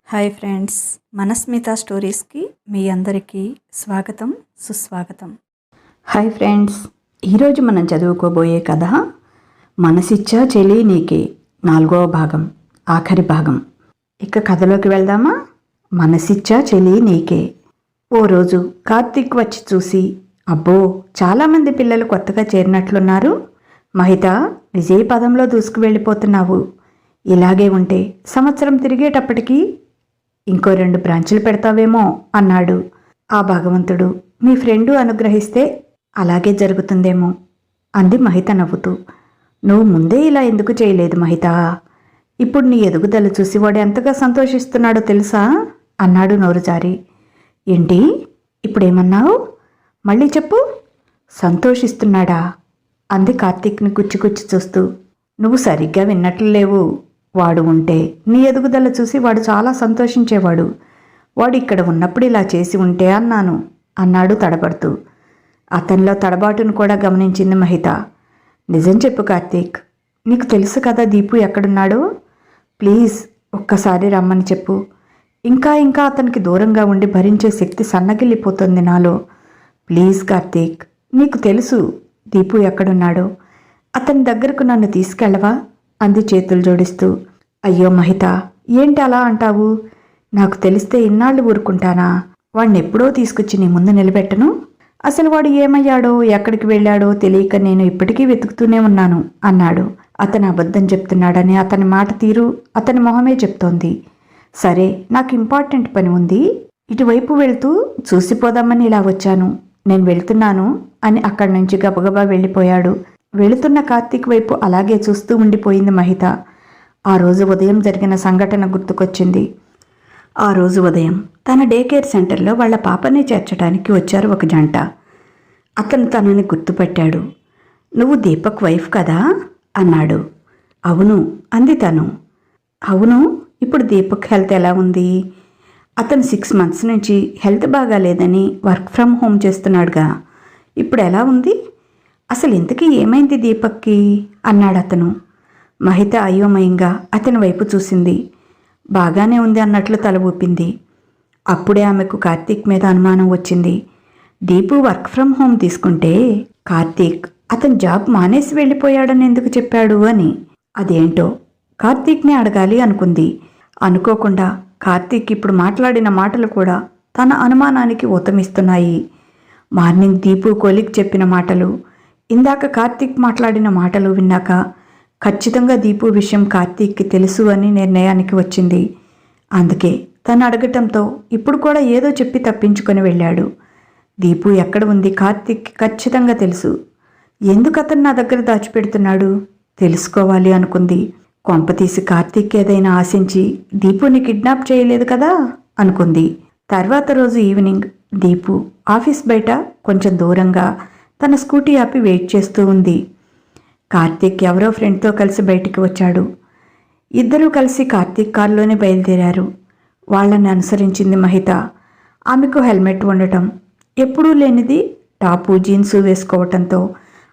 Hi friends, మనస్మిత స్టోరీస్కి మీ అందరికీ స్వాగతం, సుస్వాగతం. హాయ్ ఫ్రెండ్స్, ఈరోజు మనం చదువుకోబోయే కథ మనసిచ్చా చెలి నీకే 4వ భాగం, ఆఖరి భాగం. ఇక కథలోకి వెళ్దామా? మనసిచ్చా చెలి నీకే. ఓ రోజు కార్తీక్ వచ్చి చూసి, అబ్బో చాలామంది పిల్లలు కొత్తగా చేరినట్లున్నారు. మహిత, విజయ పదంలో దూసుకు వెళ్ళిపోతున్నావు. ఇలాగే ఉంటే సంవత్సరం తిరిగేటప్పటికీ ఇంకో 2 బ్రాంచులు పెడతావేమో అన్నాడు. ఆ భగవంతుడు మీ ఫ్రెండు అనుగ్రహిస్తే అలాగే జరుగుతుందేమో అంది మహిత నవ్వుతూ. నువ్వు ముందే ఇలా ఎందుకు చేయలేదు మహిత? ఇప్పుడు నీ ఎదుగుదల చూసి వాడు ఎంతగా సంతోషిస్తున్నాడో తెలుసా అన్నాడు నోరు జారి. ఏంటి ఇప్పుడేమన్నావు? మళ్ళీ చెప్పు. సంతోషిస్తున్నాడా అంది కార్తీక్ని కుచ్చి చూస్తూ. నువ్వు సరిగ్గా విన్నట్లు లేవు. వాడు ఉంటే నీ ఎదుగుదల చూసి వాడు చాలా సంతోషించేవాడు. వాడు ఇక్కడ ఉన్నప్పుడు ఇలా చేసి ఉంటే అన్నాను అన్నాడు తడబడుతూ. అతనిలో తడబాటును కూడా గమనించింది మహిత. నిజం చెప్పు కార్తీక్, నీకు తెలుసు కదా దీపు ఎక్కడున్నాడో. ప్లీజ్ ఒక్కసారి రమ్మని చెప్పు. ఇంకా అతనికి దూరంగా ఉండి భరించే శక్తి సన్నగిల్లిపోతుంది నాలో. ప్లీజ్ కార్తీక్, నీకు తెలుసు దీపు ఎక్కడున్నాడో. అతని దగ్గరకు నన్ను తీసుకెళ్ళవా అంది చేతులు జోడిస్తూ. అయ్యో మహిత, ఏంటి అలా అంటావు? నాకు తెలిస్తే ఇన్నాళ్ళు ఊరుకుంటానా? వాడిని ఎప్పుడో తీసుకొచ్చి నీ ముందు నిలబెట్టను. అసలు వాడు ఏమయ్యాడో ఎక్కడికి వెళ్ళాడో తెలియక నేను ఇప్పటికీ వెతుకుతూనే ఉన్నాను అన్నాడు. అతను అబద్ధం చెప్తున్నాడని అతని మాట తీరు, అతని మొహమే చెప్తోంది. సరే, నాకు ఇంపార్టెంట్ పని ఉంది. ఇటువైపు వెళ్తూ చూసిపోదామని ఇలా వచ్చాను. నేను వెళ్తున్నాను అని అక్కడి నుంచి గబగబా వెళ్ళిపోయాడు. వెళుతున్న కార్తీక్ వైపు అలాగే చూస్తూ ఉండిపోయింది మహిత. ఆ రోజు ఉదయం జరిగిన సంఘటన గుర్తుకొచ్చింది. ఆ రోజు ఉదయం తన డే కేర్ సెంటర్లో వాళ్ళ పాపని చేర్చడానికి వచ్చారు ఒక జంట. అతను తనని గుర్తుపట్టాడు. నువ్వు దీపక్ వైఫ్ కదా అన్నాడు. అవును అంది తను. అవును, ఇప్పుడు దీపక్ హెల్త్ ఎలా ఉంది? అతను 6 months నుంచి హెల్త్ బాగాలేదని వర్క్ ఫ్రమ్ హోమ్ చేస్తున్నాడుగా. ఇప్పుడు ఎలా ఉంది? అసలు ఇంతకీ ఏమైంది దీపక్కి అన్నాడు అతను. మహిత అయోమయంగా అతని వైపు చూసింది. బాగానే ఉంది అన్నట్లు తల ఊపింది. అప్పుడే ఆమెకు కార్తీక్ మీద అనుమానం వచ్చింది. దీపు వర్క్ ఫ్రమ్ హోమ్ తీసుకుంటే కార్తీక్ అతని జాబ్ మానేసి వెళ్ళిపోయాడని ఎందుకు చెప్పాడు అని. అదేంటో కార్తీక్నే అడగాలి అనుకుంది. అనుకోకుండా కార్తీక్ ఇప్పుడు మాట్లాడిన మాటలు కూడా తన అనుమానానికి ఊతమిస్తున్నాయి. మార్నింగ్ దీపు కొలిక్ చెప్పిన మాటలు, ఇందాక కార్తీక్ మాట్లాడిన మాటలు విన్నాక ఖచ్చితంగా దీపు విషయం కార్తీక్కి తెలుసు అని నిర్ణయానికి వచ్చింది. అందుకే తను అడగటంతో ఇప్పుడు కూడా ఏదో చెప్పి తప్పించుకొని వెళ్ళాడు. దీపు ఎక్కడ ఉంది కార్తీక్కి ఖచ్చితంగా తెలుసు. ఎందుకు అతను నా దగ్గర దాచిపెడుతున్నాడు? తెలుసుకోవాలి అనుకుంది. కొంపతీసి కార్తీక్ ఏదైనా ఆశించి దీపుని కిడ్నాప్ చేయలేదు కదా అనుకుంది. తర్వాత రోజు ఈవినింగ్ దీపు ఆఫీస్ బయట కొంచెం దూరంగా తన స్కూటీ ఆపి వెయిట్ చేస్తూ ఉంది. కార్తీక్ ఎవరో ఫ్రెండ్తో కలిసి బయటికి వచ్చాడు. ఇద్దరూ కలిసి కార్తీక్ కారులోనే బయలుదేరారు. వాళ్ళని అనుసరించింది మహిత. ఆమెకు హెల్మెట్ ఉండటం, ఎప్పుడూ లేనిది టాపు జీన్సు వేసుకోవటంతో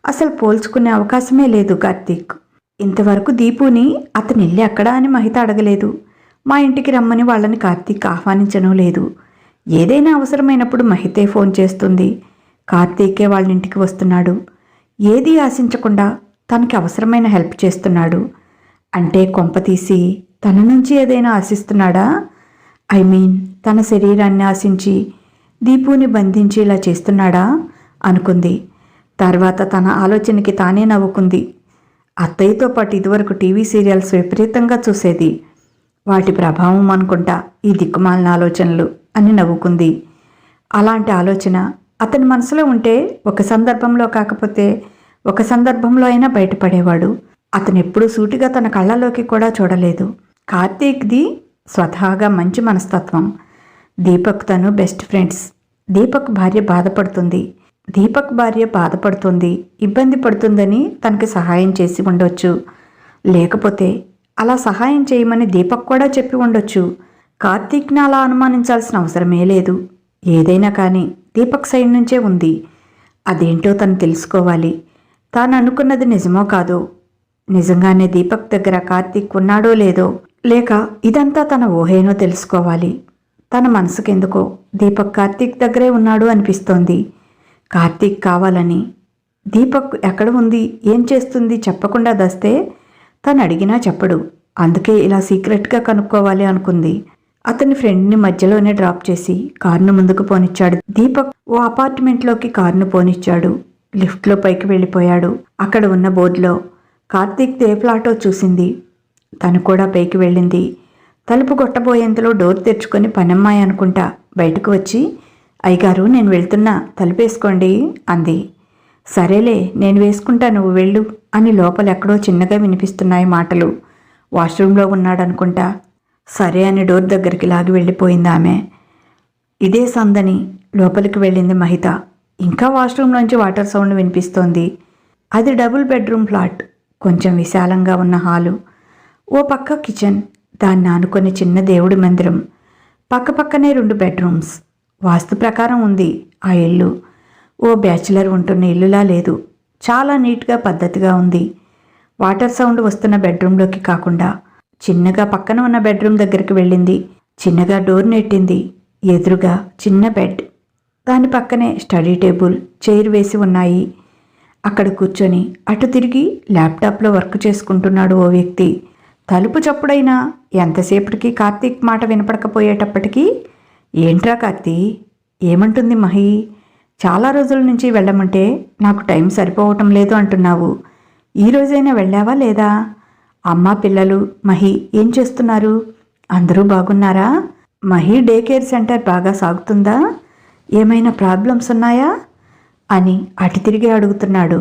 అసలు పోల్చుకునే అవకాశమే లేదు కార్తీక్. ఇంతవరకు దీపుని అతని ఇల్లు ఎక్కడా అని మహిత అడగలేదు. మా ఇంటికి రమ్మని వాళ్ళని కార్తీక్ ఆహ్వానించనూ లేదు. ఏదైనా అవసరమైనప్పుడు మహితే ఫోన్ చేస్తుంది. కార్తీకే వాళ్ళ ఇంటికి వస్తున్నాడు. ఏదీ ఆశించకుండా తనకి అవసరమైన హెల్ప్ చేస్తున్నాడు. అంటే కొంపతీసి తన నుంచి ఏదైనా ఆశిస్తున్నాడా? తన శరీరాన్ని ఆశించి దీపుని బంధించి ఇలా చేస్తున్నాడా అనుకుంది. తర్వాత తన ఆలోచనకి తానే నవ్వుకుంది. అత్తయ్యతో పాటు ఇదివరకు టీవీ సీరియల్స్ విపరీతంగా చూసేది. వాటి ప్రభావం అనుకుంటా ఈ దిక్కుమాలిన ఆలోచనలు అని నవ్వుకుంది. అలాంటి ఆలోచన అతని మనసులో ఉంటే ఒక సందర్భంలో కాకపోతే ఒక సందర్భంలో అయినా బయటపడేవాడు. అతను ఎప్పుడూ సూటిగా తన కళ్ళలోకి కూడా చూడలేదు. కార్తీక్ది స్వతహాగా మంచి మనస్తత్వం. దీపక్ తను బెస్ట్ ఫ్రెండ్స్. దీపక్ భార్య బాధపడుతుంది, ఇబ్బంది పడుతుందని తనకి సహాయం చేసి ఉండొచ్చు. లేకపోతే అలా సహాయం చేయమని దీపక్ కూడా చెప్పి ఉండొచ్చు. కార్తీక్ని అలా అనుమానించాల్సిన అవసరమే లేదు. ఏదైనా కానీ దీపక్ సైడ్ నుంచే ఉంది. అదేంటో తను తెలుసుకోవాలి. తాను అనుకున్నది నిజమో కాదో, నిజంగానే దీపక్ దగ్గర కార్తీక్ ఉన్నాడో లేదో లేక ఇదంతా తన ఊహేనో తెలుసుకోవాలి. తన మనసుకెందుకో దీపక్ కార్తీక్ దగ్గరే ఉన్నాడు అనిపిస్తోంది. కార్తీక్ కావాలని దీపక్ ఎక్కడ ఉంది, ఏం చేస్తుంది చెప్పకుండా దస్తే తను అడిగినా చెప్పడు. అందుకే ఇలా సీక్రెట్గా కనుక్కోవాలి అనుకుంది. అతని ఫ్రెండ్ని మధ్యలోనే డ్రాప్ చేసి కారును ముందుకు పోనిచ్చాడు. దీపక్ ఓ అపార్ట్మెంట్లోకి కారును పోనిచ్చాడు. లిఫ్ట్లో పైకి వెళ్ళిపోయాడు. అక్కడ ఉన్న బోర్డులో కార్తీక్ ఏ ఫ్లాటో చూసింది. తను కూడా పైకి వెళ్ళింది. తలుపు కొట్టబోయేంతలో డోర్ తెరుచుకొని పనమ్మాయి అనుకుంటా బయటకు వచ్చి, అయ్యగారు నేను వెళ్తున్నా, తలుపేసుకోండి అంది. సరేలే నేను వేసుకుంటా, నువ్వు వెళ్ళు అని లోపల ఎక్కడో చిన్నగా వినిపిస్తున్నాయి మాటలు. వాష్రూమ్లో ఉన్నాడనుకుంటా. సరే అని డోర్ దగ్గరికి లాగి వెళ్ళిపోయింది ఆమె. ఇదే సందని లోపలికి వెళ్ళింది మహిత. ఇంకా వాష్రూమ్లోంచి వాటర్ సౌండ్ వినిపిస్తోంది. అది డబుల్ బెడ్రూమ్ ఫ్లాట్. కొంచెం విశాలంగా ఉన్న హాలు, ఓ పక్క కిచెన్, దాన్ని ఆనుకొని చిన్న దేవుడి మందిరం, పక్కపక్కనే 2 బెడ్రూమ్స్. వాస్తు ప్రకారం ఉంది ఆ ఇల్లు. ఓ బ్యాచిలర్ ఉంటున్న ఇల్లులా లేదు. చాలా నీట్గా పద్ధతిగా ఉంది. వాటర్ సౌండ్ వస్తున్న బెడ్రూమ్లోకి కాకుండా చిన్నగా పక్కన ఉన్న బెడ్రూమ్ దగ్గరికి వెళ్ళింది. చిన్నగా డోర్ నెట్టింది. ఎదురుగా చిన్న బెడ్, దాని పక్కనే స్టడీ టేబుల్, చైర్ వేసి ఉన్నాయి. అక్కడ కూర్చొని అటు తిరిగి ల్యాప్టాప్లో వర్క్ చేసుకుంటున్నాడు ఓ వ్యక్తి. తలుపు చప్పుడైనా ఎంతసేపటికి కార్తీక్ మాట వినపడకపోయేటప్పటికీ, ఏంట్రా కార్తీ, ఏమంటుంది మహి, చాలా రోజుల నుంచి వెళ్ళమంటే నాకు టైం సరిపోవటం లేదు అంటున్నావు. ఈ రోజైనా వెళ్ళావా లేదా? అమ్మ పిల్లలు మహి ఏం చేస్తున్నారు? అందరూ బాగున్నారా? మహి డే కేర్ సెంటర్ బాగా సాగుతుందా? ఏమైనా ప్రాబ్లమ్స్ ఉన్నాయా అని అటు తిరిగి అడుగుతున్నాడు.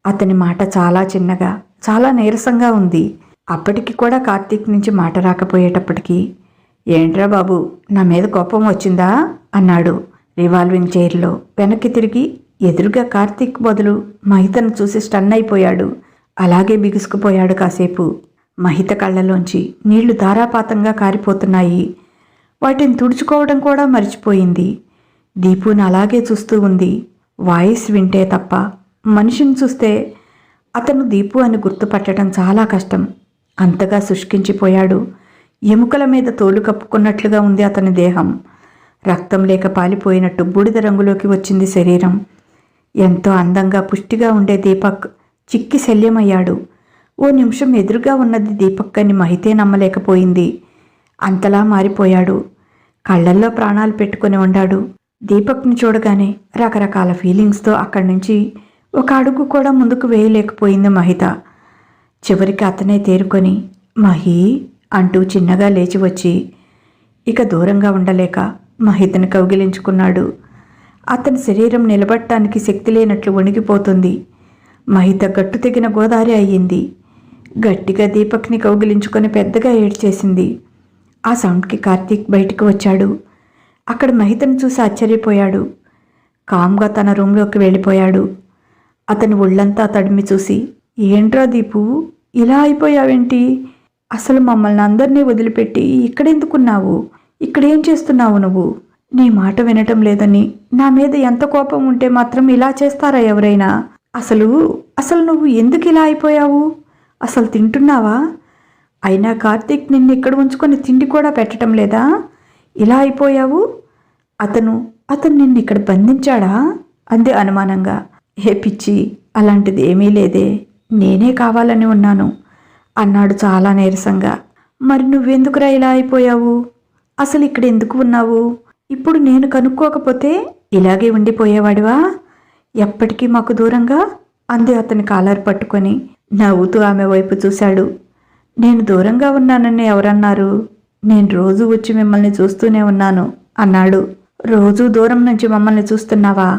అతని మాట చాలా చిన్నగా, చాలా నీరసంగా ఉంది. అప్పటికి కూడా కార్తీక్ నుంచి మాట రాకపోయేటప్పటికీ, ఏంట్రా బాబు, నా మీద కోపం వచ్చిందా అన్నాడు రివాల్వింగ్ చైర్లో. వెనక్కి తిరిగి ఎదురుగా కార్తీక్ బదులు మహితను చూసి స్టన్ అయిపోయాడు. అలాగే బిగుసుకుపోయాడు కాసేపు. మహిత కళ్ళలోంచి నీళ్లు ధారాపాతంగా కారిపోతున్నాయి. వాటిని తుడుచుకోవడం కూడా మర్చిపోయింది. దీపుని అలాగే చూస్తూ ఉంది. వాయిస్ వింటే తప్ప మనిషిని చూస్తే అతను దీపు అని గుర్తుపట్టడం చాలా కష్టం. అంతగా శుష్కించిపోయాడు. ఎముకల మీద తోలు కప్పుకున్నట్లుగా ఉంది అతని దేహం. రక్తం లేక పాలిపోయినట్టు బూడిద రంగులోకి వచ్చింది శరీరం. ఎంతో అందంగా పుష్టిగా ఉండే దీపక్ చిక్కి శల్యమయ్యాడు. ఓ నిమిషం ఎదురుగా ఉన్నది దీపక్ అని మహితే నమ్మలేకపోయింది. అంతలా మారిపోయాడు. కళ్ళల్లో ప్రాణాలు పెట్టుకుని ఉన్నాడు. దీపక్ని చూడగానే రకరకాల ఫీలింగ్స్తో అక్కడి నుంచి ఒక అడుగు కూడా ముందుకు వేయలేకపోయింది మహిత. చివరికి అతనే తేరుకొని మహి అంటూ చిన్నగా లేచి వచ్చి ఇక దూరంగా ఉండలేక మహితను కౌగిలించుకున్నాడు. అతని శరీరం నిలబడటానికి శక్తి లేనట్లు వణిగిపోతుంది. మహిత గట్టు తెగిన గోదారి అయ్యింది. గట్టిగా దీపక్ని కౌగిలించుకొని పెద్దగా ఏడ్చేసింది. ఆ సౌండ్కి కార్తీక్ బయటకు వచ్చాడు. అక్కడ మహితను చూసి ఆశ్చర్యపోయాడు. కామ్గా తన రూంలోకి వెళ్ళిపోయాడు. అతని ఒళ్ళంతా తడిమి చూసి, ఏంట్రా దీపు, ఇలా అయిపోయావేంటి? అసలు మమ్మల్ని అందరినీ వదిలిపెట్టి ఇక్కడెందుకున్నావు? ఇక్కడేం చేస్తున్నావు నువ్వు? నీ మాట వినటం లేదని నా మీద ఎంత కోపం ఉంటే మాత్రం ఇలా చేస్తారా ఎవరైనా? అసలు నువ్వు ఎందుకు ఇలా అయిపోయావు? అసలు తింటున్నావా? అయినా కార్తీక్ నిన్ను ఇక్కడ ఉంచుకొని తిండి కూడా పెట్టడం లేదా? ఇలా అయిపోయావు? అతను నిన్ను ఇక్కడ బంధించాడా అంది అనుమానంగా. ఏ పిచ్చి, అలాంటిది ఏమీ లేదే, నేనే కావాలని ఉన్నాను అన్నాడు చాలా నీరసంగా. మరి నువ్వెందుకురా ఇలా అయిపోయావు? అసలు ఇక్కడ ఎందుకు ఉన్నావు? ఇప్పుడు నేను కనుక్కోకపోతే ఇలాగే ఉండిపోయేవాడివా? ఎప్పటికీ మాకు దూరంగా అంది అతని కాలర్ పట్టుకొని. నవ్వుతూ ఆమె వైపు చూశాడు. నేను దూరంగా ఉన్నానని ఎవరన్నారు? నేను రోజు వచ్చి మిమ్మల్ని చూస్తూనే ఉన్నాను అన్నాడు. రోజూ దూరం నుంచి మమ్మల్ని చూస్తున్నావా?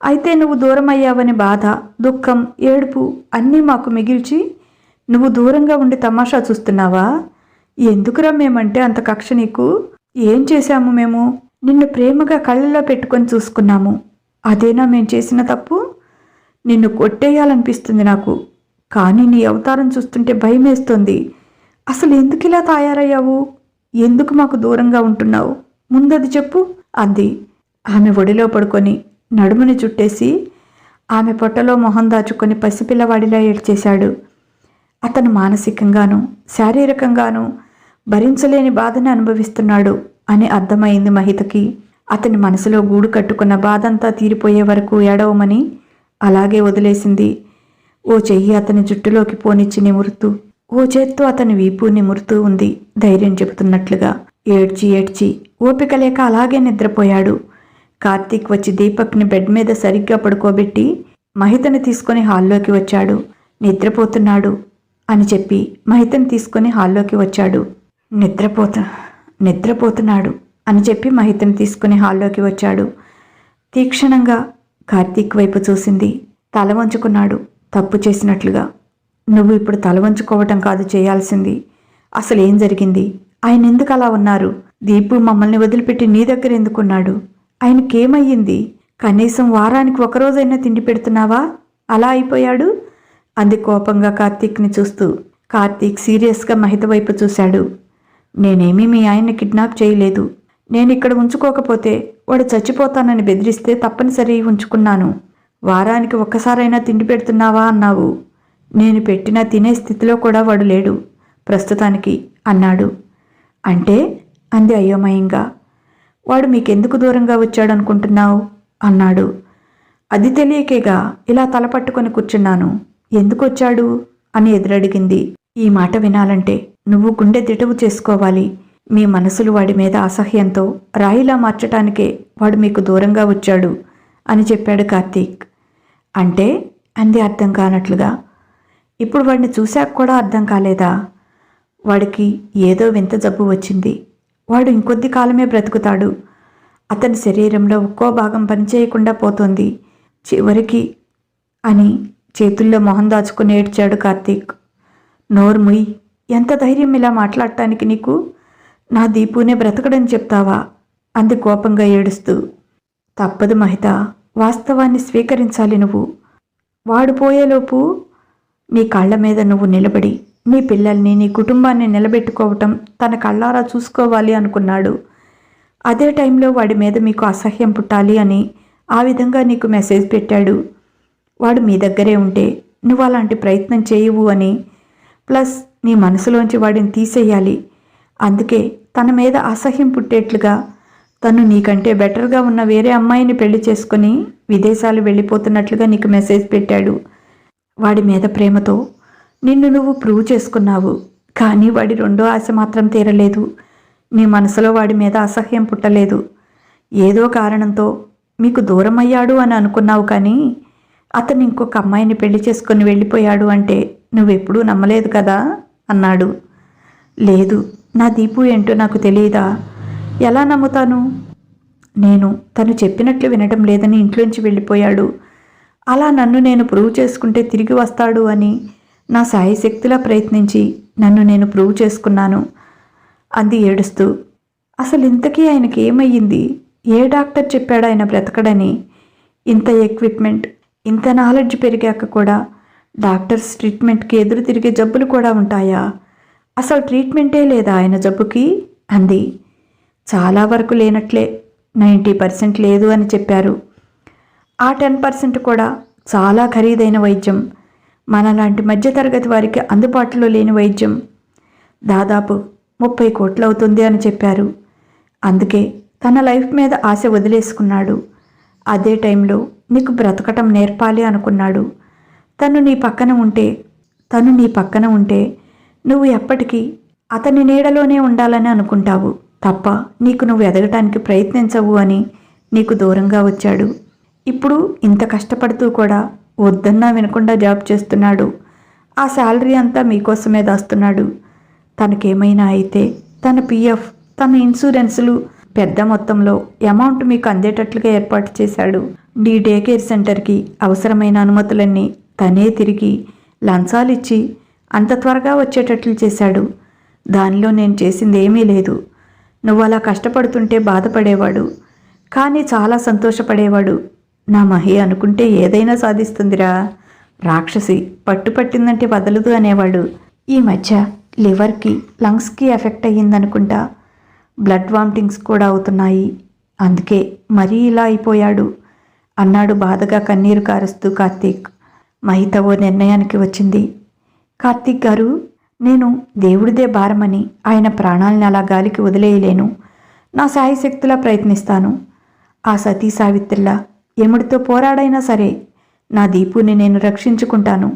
అయితే నువ్వు దూరం అయ్యావని బాధ, దుఃఖం, ఏడుపు అన్నీ మాకు మిగిల్చి నువ్వు దూరంగా ఉండి తమాషా చూస్తున్నావా? ఎందుకురా మేమంటే అంత కక్ష నీకు? ఏం చేశాము మేము? నిన్ను ప్రేమగా కళ్ళల్లో పెట్టుకొని చూసుకున్నాము. అదేనా మేం చేసిన తప్పు? నిన్ను కొట్టేయాలనిపిస్తుంది నాకు. కానీ నీ అవతారం చూస్తుంటే భయమేస్తుంది. అసలు ఎందుకు ఇలా తయారయ్యావు? ఎందుకు మాకు దూరంగా ఉంటున్నావు? ముందది చెప్పు అంది. ఆమె ఒడిలో పడుకొని నడుముని చుట్టేసి ఆమె పొట్టలో మొహం దాచుకొని పసిపిల్లవాడిలా ఏడ్చేశాడు. అతను మానసికంగానూ శారీరకంగానూ భరించలేని బాధని అనుభవిస్తున్నాడు అని అర్థమైంది మహితకి. అతని మనసులో గూడు కట్టుకున్న బాధంతా తీరిపోయే వరకు ఏడవమని అలాగే వదిలేసింది. ఓ చెయ్యి అతని జుట్టులోకి పోనిచ్చి నిమురుతూ, ఓ చేత్తో అతని వీపు నిమురుతూ ఉంది ధైర్యం చెబుతున్నట్లుగా. ఏడ్చి ఏడ్చి ఓపిక లేక అలాగే నిద్రపోయాడు. కార్తీక్ వచ్చి దీపక్ని బెడ్ మీద సరిగ్గా పడుకోబెట్టి మహితని తీసుకొని హాల్లోకి వచ్చాడు. నిద్రపోతున్నాడు అని చెప్పి మహితని తీసుకొని హాల్లోకి వచ్చాడు. నిద్రపోతున్నాడు అని చెప్పి మహితని తీసుకుని హాల్లోకి వచ్చాడు. తీక్షణంగా కార్తీక్ వైపు చూసింది. తల వంచుకున్నాడు తప్పు చేసినట్లుగా. నువ్వు ఇప్పుడు తల వంచుకోవటం కాదు చేయాల్సింది. అసలు ఏం జరిగింది? ఆయన ఎందుకు అలా ఉన్నారు? దీపు మమ్మల్ని వదిలిపెట్టి నీ దగ్గర ఎందుకున్నాడు? ఆయనకేమయ్యింది? కనీసం వారానికి ఒకరోజైనా తిండి పెడుతున్నావా? అలా అయిపోయాడు అంది కోపంగా కార్తీక్ని చూస్తూ. కార్తీక్ సీరియస్గా మహిత వైపు చూశాడు. నేనేమీ మీ ఆయన్ని కిడ్నాప్ చేయలేదు. నేను ఇక్కడ ఉంచుకోకపోతే వాడు చచ్చిపోతానని బెదిరిస్తే తప్పనిసరి ఉంచుకున్నాను. వారానికి ఒక్కసారైనా తిండి పెడుతున్నావా అన్నావు. నేను పెట్టినా తినే స్థితిలో కూడా వాడు లేడు ప్రస్తుతానికి అన్నాడు. అంటే అంది అయోమయంగా. వాడు మీకెందుకు దూరంగా వచ్చాడనుకుంటున్నావు అన్నాడు. అది తెలియకేగా ఇలా తలపట్టుకొని కూర్చున్నాను. ఎందుకు వచ్చాడు అని ఎదురడిగింది. ఈ మాట వినాలంటే నువ్వు గుండె దిటవు చేసుకోవాలి. మీ మనసులు వాడి మీద అసహ్యంతో రాయిలా మార్చటానికే వాడు మీకు దూరంగా వచ్చాడు అని చెప్పాడు కార్తీక్. అంటే అంది అర్థం కానట్లుగా. ఇప్పుడు వాడిని చూశాక కూడా అర్థం కాలేదా? వాడికి ఏదో వింత జబ్బు వచ్చింది. వాడు ఇంకొద్ది కాలమే బ్రతుకుతాడు. అతని శరీరంలో ఒక్కో భాగం పనిచేయకుండా పోతోంది చివరికి అని చేతుల్లో మొహం దాచుకుని ఏడ్చాడు కార్తీక్. నోర్ముయ్, ఎంత ధైర్యం ఇలా మాట్లాడటానికి నీకు? నా దీపునే బ్రతకడని చెప్తావా అంది కోపంగా ఏడుస్తూ. తప్పదు మహిత, వాస్తవాన్ని స్వీకరించాలి నువ్వు. వాడు పోయేలోపు నీ కాళ్ల మీద నువ్వు నిలబడి నీ పిల్లల్ని నీ కుటుంబాన్ని నిలబెట్టుకోవటం తన కళ్ళారా చూసుకోవాలి అనుకున్నాడు. అదే టైంలో వాడి మీద మీకు అసహ్యం పుట్టాలి అని ఆ విధంగా నీకు మెసేజ్ పెట్టాడు. వాడు మీ దగ్గరే ఉంటే నువ్వు అలాంటి ప్రయత్నం చేయవు అని, ప్లస్ నీ మనసులోంచి వాడిని తీసేయాలి. అందుకే తన మీద అసహ్యం పుట్టేట్లుగా తను నీకంటే బెటర్గా ఉన్న వేరే అమ్మాయిని పెళ్లి చేసుకుని విదేశాలు వెళ్ళిపోతున్నట్లుగా నీకు మెసేజ్ పెట్టాడు. వాడి మీద ప్రేమతో నిన్ను నువ్వు ప్రూవ్ చేసుకున్నావు. కానీ వాడి రెండో ఆశ మాత్రం తీరలేదు. నీ మనసులో వాడి మీద అసహ్యం పుట్టలేదు. ఏదో కారణంతో మీకు దూరం అయ్యాడు అని అనుకున్నావు. కానీ అతను ఇంకొక అమ్మాయిని పెళ్లి చేసుకుని వెళ్ళిపోయాడు అంటే నువ్వెప్పుడూ నమ్మలేదు కదా అన్నాడు. లేదు, నా దీపు ఏంటో నాకు తెలియదా? ఎలా నమ్ముతాను? నేను తను చెప్పినట్లు వినడం లేదని ఇంట్లోంచి వెళ్ళిపోయాడు. అలా నన్ను నేను ప్రూవ్ చేసుకుంటే తిరిగి వస్తాడు అని నా శాయశక్తిలా ప్రయత్నించి నన్ను నేను ప్రూవ్ చేసుకున్నాను అంది ఏడుస్తూ. అసలు ఇంతకీ ఆయనకి ఏమయ్యింది? ఏ డాక్టర్ చెప్పాడు ఆయన బ్రతకడని? ఇంత ఎక్విప్మెంట్, ఇంత నాలెడ్జ్ పెరిగాక కూడా డాక్టర్స్ ట్రీట్మెంట్కి ఎదురు తిరిగే జబ్బులు కూడా ఉంటాయా? అసలు ట్రీట్మెంటే లేదా ఆయన జబ్బుకి అంది. చాలా వరకు లేనట్లే, 90% లేదు అని చెప్పారు. ఆ 10% కూడా చాలా ఖరీదైన వైద్యం. మనలాంటి మధ్యతరగతి వారికి అందుబాటులో లేని వైద్యం. దాదాపు 30 కోట్లు అవుతుంది అని చెప్పారు. అందుకే తన లైఫ్ మీద ఆశ వదిలేసుకున్నాడు. అదే టైంలో నీకు బ్రతకటం నేర్పాలి అనుకున్నాడు. తను నీ పక్కన ఉంటే నువ్వు ఎప్పటికీ అతని నీడలోనే ఉండాలని అనుకుంటావు తప్ప నీకు నువ్వు ఎదగటానికి ప్రయత్నించవు అని నీకు దూరంగా వచ్చాడు. ఇప్పుడు ఇంత కష్టపడుతూ కూడా వద్దన్నా వినకుండా జాబ్ చేస్తున్నాడు. ఆ శాలరీ అంతా మీకోసమే దాస్తున్నాడు. తనకేమైనా అయితే తన పిఎఫ్, తన ఇన్సూరెన్సులు పెద్ద మొత్తంలో అమౌంట్ మీకు అందేటట్లుగా ఏర్పాటు చేశాడు. నీ డే కేర్ సెంటర్కి అవసరమైన అనుమతులన్నీ తనే తిరిగి లంచాలిచ్చి అంత త్వరగా వచ్చేటట్లు చేశాడు. దానిలో నేను చేసింది ఏమీ లేదు. నువ్వు అలా కష్టపడుతుంటే బాధపడేవాడు, కానీ చాలా సంతోషపడేవాడు. నా మహి అనుకుంటే ఏదైనా సాధిస్తుందిరా, రాక్షసి పట్టుపట్టిందంటే వదలదు అనేవాడు. ఈ మధ్య లివర్కి, లంగ్స్కి ఎఫెక్ట్ అయ్యిందనుకుంటా. బ్లడ్ వామిటింగ్స్ కూడా అవుతున్నాయి. అందుకే మరీ ఇలా అయిపోయాడు అన్నాడు బాధగా కన్నీరు కారుస్తూ కార్తీక్. మహిత ఓ నిర్ణయానికి వచ్చింది. కార్తీక్ గారు, నేను దేవుడిదే భారమని ఆయన ప్రాణాలను అలా గాలికి వదిలేయలేను. నా శాయశక్తులా ప్రయత్నిస్తాను. ఆ సతీ సావిత్రిలా యముడితో పోరాడైనా సరే నా దీపుని నేను రక్షించుకుంటాను.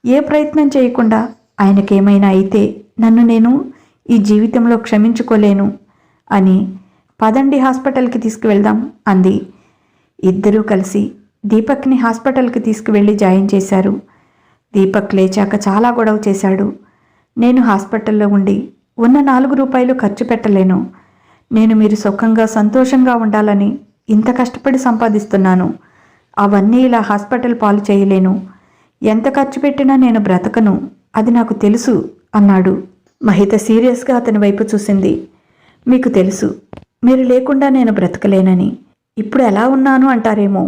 ఏ ప్రయత్నం చేయకుండా ఆయనకేమైనా అయితే నన్ను నేను ఈ జీవితంలో క్షమించుకోలేను అని పదండి హాస్పిటల్కి తీసుకువెళ్దాం అంది. ఇద్దరూ కలిసి దీపక్ని హాస్పిటల్కి తీసుకువెళ్ళి జాయిన్ చేశారు. దీపక్ లేచాక చాలా గొడవ చేశాడు. నేను హాస్పిటల్లో ఉండి ఉన్న 4 రూపాయలు ఖర్చు పెట్టలేను. నేను మీరు సుఖంగా సంతోషంగా ఉండాలని ఇంత కష్టపడి సంపాదిస్తున్నాను. అవన్నీ ఇలా హాస్పిటల్ పాలు చేయలేను. ఎంత ఖర్చు పెట్టినా నేను బ్రతకను, అది నాకు తెలుసు అన్నాడు. మహిత సీరియస్గా అతని వైపు చూసింది. మీకు తెలుసు మీరు లేకుండా నేను బ్రతకలేనని. ఇప్పుడు ఎలా ఉన్నాను అంటారేమో.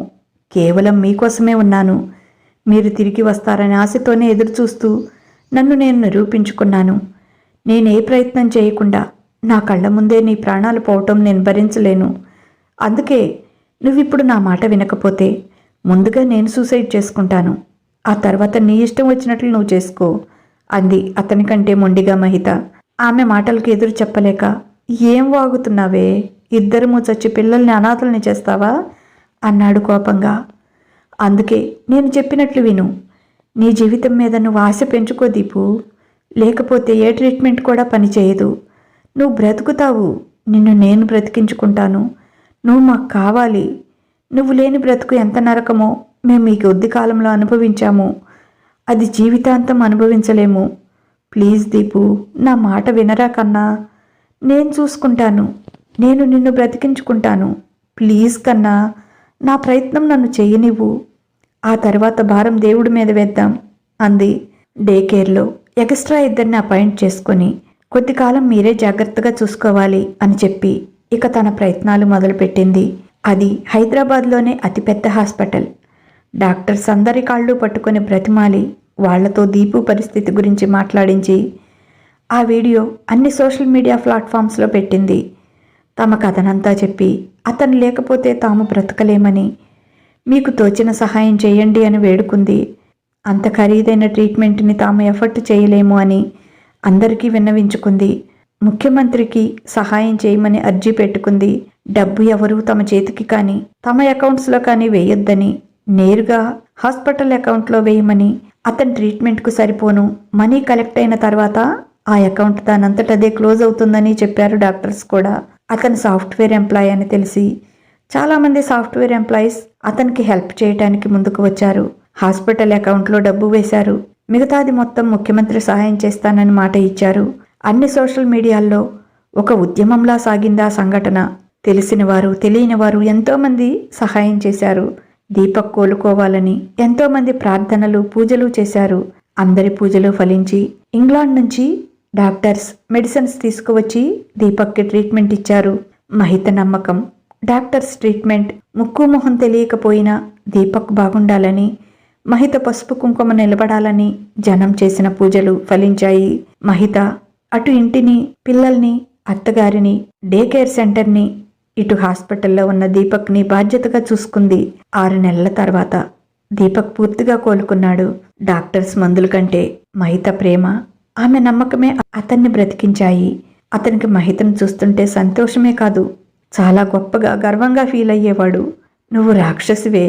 కేవలం మీకోసమే ఉన్నాను. మీరు తిరిగి వస్తారని ఆశతోనే ఎదురుచూస్తూ నన్ను నేను నిరూపించుకున్నాను. నేనే ప్రయత్నం చేయకుండా నా కళ్ళ ముందే నీ ప్రాణాలు పోవటం నేను భరించలేను. అందుకే నువ్విప్పుడు నా మాట వినకపోతే ముందుగా నేను సూసైడ్ చేసుకుంటాను. ఆ తర్వాత నీ ఇష్టం వచ్చినట్లు నువ్వు చేసుకో అంది అతని కంటే మొండిగా మహిత. ఆమె మాటలకు ఎదురు చెప్పలేక, ఏం వాగుతున్నావే, ఇద్దరము చచ్చి పిల్లల్ని అనాథల్ని చేస్తావా అన్నాడు కోపంగా. అందుకే నేను చెప్పినట్లు విను. నీ జీవితం మీద నువ్వు ఆశ పెంచుకో దీపు. లేకపోతే ఏ ట్రీట్మెంట్ కూడా పనిచేయదు. నువ్వు బ్రతుకుతావు. నిన్ను నేను బ్రతికించుకుంటాను. నువ్వు మాకు కావాలి. నువ్వు లేని బ్రతుకు ఎంత నరకమో మేము ఈ కొద్ది కాలంలో అనుభవించాము. అది జీవితాంతం అనుభవించలేము. ప్లీజ్ దీపు, నా మాట వినరా కన్నా. నేను చూసుకుంటాను. నేను నిన్ను బ్రతికించుకుంటాను. ప్లీజ్ కన్నా, నా ప్రయత్నం నన్ను చేయనివ్వు. ఆ తర్వాత భారం దేవుడి మీద వేద్దాం అంది. డే కేర్లో ఎక్స్ట్రా ఇద్దరిని అపాయింట్ చేసుకొని కొద్ది కాలం మీరే జాగ్రత్తగా చూసుకోవాలి అని చెప్పి ఇక తన ప్రయత్నాలు మొదలుపెట్టింది. అది హైదరాబాద్లోనే అతిపెద్ద హాస్పిటల్. డాక్టర్స్ అందరి కాళ్ళు పట్టుకొని బ్రతిమాలి వాళ్లతో దీపు పరిస్థితి గురించి మాట్లాడించి ఆ వీడియో అన్ని సోషల్ మీడియా ప్లాట్ఫామ్స్లో పెట్టింది. తమ కథనంతా చెప్పి అతను లేకపోతే తాము బ్రతకలేమని, మీకు తోచిన సహాయం చేయండి అని వేడుకుంది. అంత ఖరీదైన ట్రీట్మెంట్ని తాము ఎఫర్ట్ చేయలేము అని అందరికీ విన్నవించుకుంది. ముఖ్యమంత్రికి సహాయం చేయమని అర్జీ పెట్టుకుంది. డబ్బు ఎవరూ తమ చేతికి కానీ తమ అకౌంట్స్లో కానీ వేయొద్దని, నేరుగా హాస్పిటల్ అకౌంట్లో వేయమని, అతని ట్రీట్మెంట్కు సరిపోను మనీ కలెక్ట్ అయిన తర్వాత ఆ అకౌంట్ దానంతటదే క్లోజ్ అవుతుందని చెప్పారు డాక్టర్స్ కూడా. అతను సాఫ్ట్వేర్ ఎంప్లాయ్ అని తెలిసి చాలామంది సాఫ్ట్వేర్ ఎంప్లాయీస్ అతనికి హెల్ప్ చేయడానికి ముందుకు వచ్చారు. హాస్పిటల్ అకౌంట్లో డబ్బు వేశారు. మిగతాది మొత్తం ముఖ్యమంత్రి సహాయం చేస్తానని మాట ఇచ్చారు. అన్ని సోషల్ మీడియాల్లో ఒక ఉద్యమంలా సాగిందా సంఘటన. తెలిసిన వారు తెలియని వారు ఎంతోమంది సహాయం చేశారు. దీపక్ కోలుకోవాలని ఎంతోమంది ప్రార్థనలు పూజలు చేశారు. అందరి పూజలు ఫలించి ఇంగ్లాండ్ నుంచి డాక్టర్స్ మెడిసిన్స్ తీసుకువచ్చి దీపక్కి ట్రీట్మెంట్ ఇచ్చారు. మహిత నమ్మకం డాక్టర్స్ ట్రీట్మెంట్ ముక్కు మొహం తెలియకపోయినా దీపక్ బాగుండాలని, మహిత పసుపు కుంకుమ నిలబడాలని జనం చేసిన పూజలు ఫలించాయి. మహిత అటు ఇంటిని, పిల్లల్ని, అత్తగారిని, డే కేర్ సెంటర్ని, ఇటు హాస్పిటల్లో ఉన్న దీపక్ని బాధ్యతగా చూసుకుంది. 6 నెలల తర్వాత దీపక్ పూర్తిగా కోలుకున్నాడు. డాక్టర్స్ మందుల కంటే మహిత ప్రేమ, ఆమె నమ్మకమే అతన్ని బ్రతికించాయి. అతనికి మహితను చూస్తుంటే సంతోషమే కాదు, చాలా గొప్పగా గర్వంగా ఫీల్ అయ్యేవాడు. నువ్వు రాక్షసివే,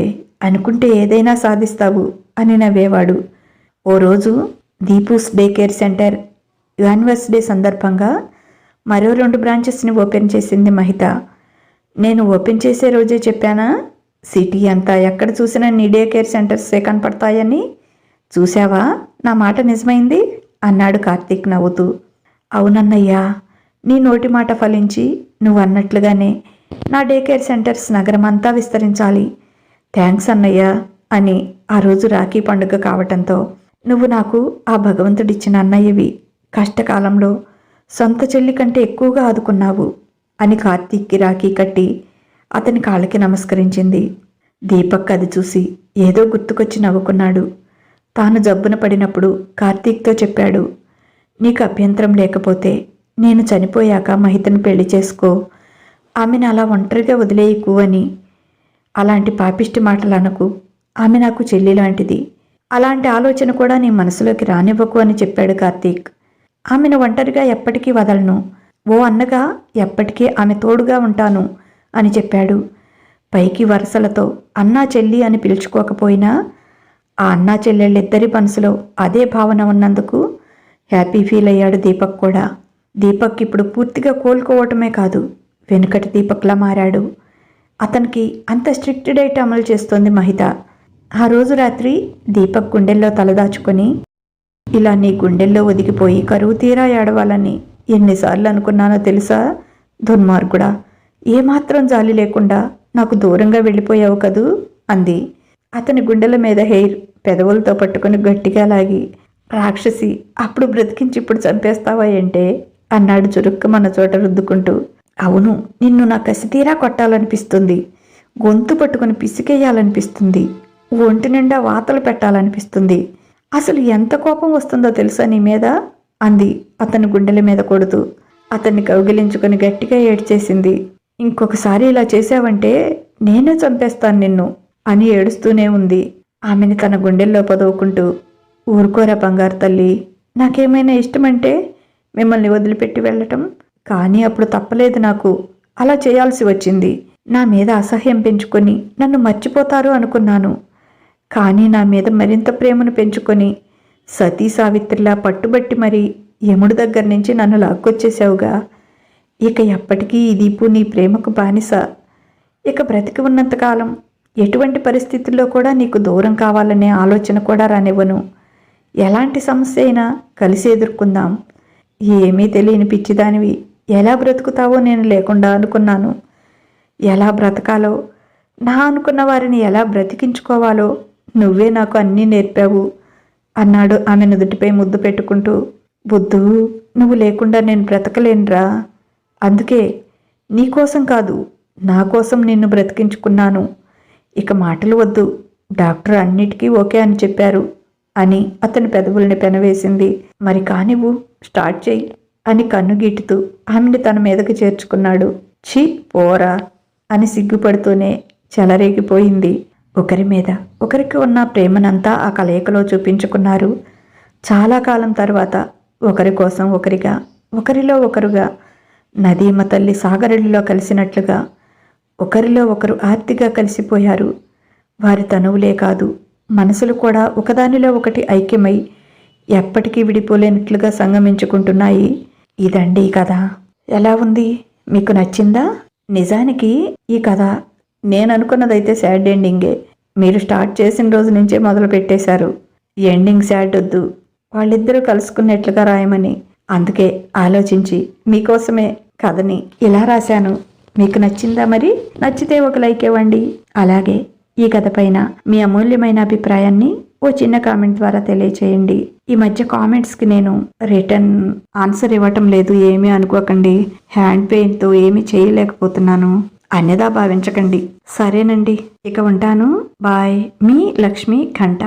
అనుకుంటే ఏదైనా సాధిస్తావు అని నవ్వేవాడు. ఓ రోజు Deepu's day care centre anniversary సందర్భంగా మరో 2 బ్రాంచెస్ని ఓపెన్ చేసింది మహిత. నేను ఓపెన్ చేసే రోజే చెప్పానా, సిటీ అంతా ఎక్కడ చూసినా నీ డే కేర్ సెంటర్సే కనపడతాయని. చూసావా, నా మాట నిజమైంది అన్నాడు కార్తీక్ నవ్వుతూ. అవునన్నయ్యా, నీ నోటి మాట ఫలించి నువ్వు అన్నట్లుగానే నా డే కేర్ సెంటర్స్ నగరం అంతా విస్తరించాలి. థ్యాంక్స్ అన్నయ్య అని ఆ రోజు రాఖీ పండుగ కావటంతో నువ్వు నాకు ఆ భగవంతుడిచ్చిన అన్నయ్యవి. కష్టకాలంలో సొంత చెల్లి కంటే ఎక్కువగా ఆదుకున్నావు అని కార్తీక్కి రాఖీ కట్టి అతని కాళ్ళకి నమస్కరించింది. దీపక్ అది చూసి ఏదో గుర్తుకొచ్చి నవ్వుకున్నాడు. తాను జబ్బున పడినప్పుడు కార్తీక్తో చెప్పాడు, నీకు అభ్యంతరం లేకపోతే నేను చనిపోయాక మహితను పెళ్లి చేసుకో, ఆమెను అలా ఒంటరిగా వదిలేయకు అని. అలాంటి పాపిష్టి మాటలు అనకు, ఆమె నాకు చెల్లి లాంటిది. అలాంటి ఆలోచన కూడా నీ మనసులోకి రానివ్వకు అని చెప్పాడు కార్తీక్. ఆమెను ఒంటరిగా ఎప్పటికీ వదలను. ఓ అన్నగా ఎప్పటికీ ఆమె తోడుగా ఉంటాను అని చెప్పాడు. పైకి వరుసలతో అన్నా చెల్లి అని పిలుచుకోకపోయినా ఆ అన్నా చెల్లెళ్ళిద్దరి మనసులో అదే భావన ఉన్నందుకు హ్యాపీ ఫీల్ అయ్యాడు దీపక్ కూడా. దీపక్ ఇప్పుడు పూర్తిగా కోలుకోవటమే కాదు, వెనుకటి దీపక్లా మారాడు. అతనికి అంత స్ట్రిక్ట్ డైట్ అమలు చేస్తోంది మహిత. ఆ రోజు రాత్రి దీపక్ గుండెల్లో తలదాచుకొని, ఇలా నీ గుండెల్లో ఒదిగిపోయి కరువు తీరా ఏడవాలని ఎన్నిసార్లు అనుకున్నానో తెలుసా దుర్మార్గుడా, ఏమాత్రం జాలి లేకుండా నాకు దూరంగా వెళ్ళిపోయావు కదూ అంది. అతని గుండెల మీద హెయిర్ పెదవులతో పట్టుకుని గట్టిగా లాగి, రాక్షసి, అప్పుడు బ్రతికించి ఇప్పుడు చంపేస్తావా ఏంటే అన్నాడు చురుక్కమన్న చోట రుద్దుకుంటూ. అవును, నిన్ను నా కసితీరా కొట్టాలనిపిస్తుంది, గొంతు పట్టుకుని పిసికేయాలనిపిస్తుంది, ఒంటి నిండా వాతలు పెట్టాలనిపిస్తుంది. అసలు ఎంత కోపం వస్తుందో తెలుసా నీ మీద అంది అతని గుండెల మీద కొడుతూ. అతన్ని కౌగిలించుకొని గట్టిగా ఏడ్చేసింది. ఇంకొకసారి ఇలా చేశావంటే నేనే చంపేస్తాను నిన్ను అని ఏడుస్తూనే ఉంది. ఆమెని తన గుండెల్లో పదువుకుంటూ, ఊరుకోరా బంగారు తల్లి, నాకేమైనా ఇష్టమంటే మిమ్మల్ని వదిలిపెట్టి వెళ్ళటం, కానీ అప్పుడు తప్పలేదు, నాకు అలా చేయాల్సి వచ్చింది. నా మీద అసహ్యం పెంచుకొని నన్ను మర్చిపోతారు అనుకున్నాను, కానీ నా మీద మరింత ప్రేమను పెంచుకొని సతీ సావిత్రిలా పట్టుబట్టి మరీ యముడి దగ్గర నుంచి నన్ను లాక్కొచ్చేసావుగా. ఇక ఎప్పటికీ ఈ దీపు నీ ప్రేమకు బానిస. ఇక బ్రతికి ఉన్నంతకాలం ఎటువంటి పరిస్థితుల్లో కూడా నీకు దూరం కావాలనే ఆలోచన కూడా రానివ్వను. ఎలాంటి సమస్య అయినా కలిసి ఎదుర్కొందాం. ఏమీ తెలియని పిచ్చిదానివి, ఎలా బ్రతుకుతావో నేను లేకుండా అనుకున్నాను. ఎలా బ్రతకాలో, నా అనుకున్న వారిని ఎలా బ్రతికించుకోవాలో నువ్వే నాకు అన్నీ నేర్పావు అన్నాడు ఆమె నుదుటిపై ముద్దు పెట్టుకుంటూ. బుద్ధు, నువ్వు లేకుండా నేను బ్రతకలేనురా. అందుకే నీకోసం కాదు, నా కోసం నిన్ను బ్రతికించుకున్నాను. ఇక మాటలు వద్దు, డాక్టర్ అన్నిటికీ ఓకే అని చెప్పారు అని అతని పెదవుల్ని పెనవేసింది. మరి కానివ్వు, స్టార్ట్ చెయ్యి అని కన్ను గీటుతూ ఆమెని తన మీదకి చేర్చుకున్నాడు. ఛీ పోరా అని సిగ్గుపడుతూనే చెలరేగిపోయింది. ఒకరి మీద ఒకరికి ఉన్న ప్రేమనంతా ఆ కలయికలో చూపించుకున్నారు. చాలా కాలం తర్వాత ఒకరి కోసం ఒకరిగా, ఒకరిలో ఒకరుగా, నదీమ తల్లి సాగరుడిలో కలిసినట్లుగా ఒకరిలో ఒకరు ఆర్తిగా కలిసిపోయారు. వారి తనువులే కాదు, మనసులు కూడా ఒకదానిలో ఒకటి ఐక్యమై ఎప్పటికీ విడిపోలేనట్లుగా సంగమించుకుంటున్నాయి. ఇదండి ఈ కథ. ఎలా ఉంది, మీకు నచ్చిందా? నిజానికి ఈ కథ నేను అనుకున్నదైతే సాడ్ ఎండింగే. మీరు స్టార్ట్ చేసిన రోజు నుంచే మొదలు పెట్టేశారు. ఎండింగ్ సాడ్ వద్దు, వాళ్ళిద్దరూ కలుసుకున్నట్లుగా రాయమని. అందుకే ఆలోచించి మీకోసమే కథని ఇలా రాశాను. మీకు నచ్చిందా? మరి నచ్చితే ఒక లైక్ ఇవ్వండి. అలాగే ఈ కథ పైన మీ అమూల్యమైన అభిప్రాయాన్ని ఓ చిన్న కామెంట్ ద్వారా తెలియచేయండి. ఈ మధ్య కామెంట్స్కి నేను రిటర్న్ ఆన్సర్ ఇవ్వటం లేదు, ఏమీ అనుకోకండి. హ్యాండ్ పెయిన్తో ఏమీ చేయలేకపోతున్నాను, అన్యదా భావించకండి. సరేనండి, ఇక ఉంటాను. బాయ్. మీ లక్ష్మి ఘంట.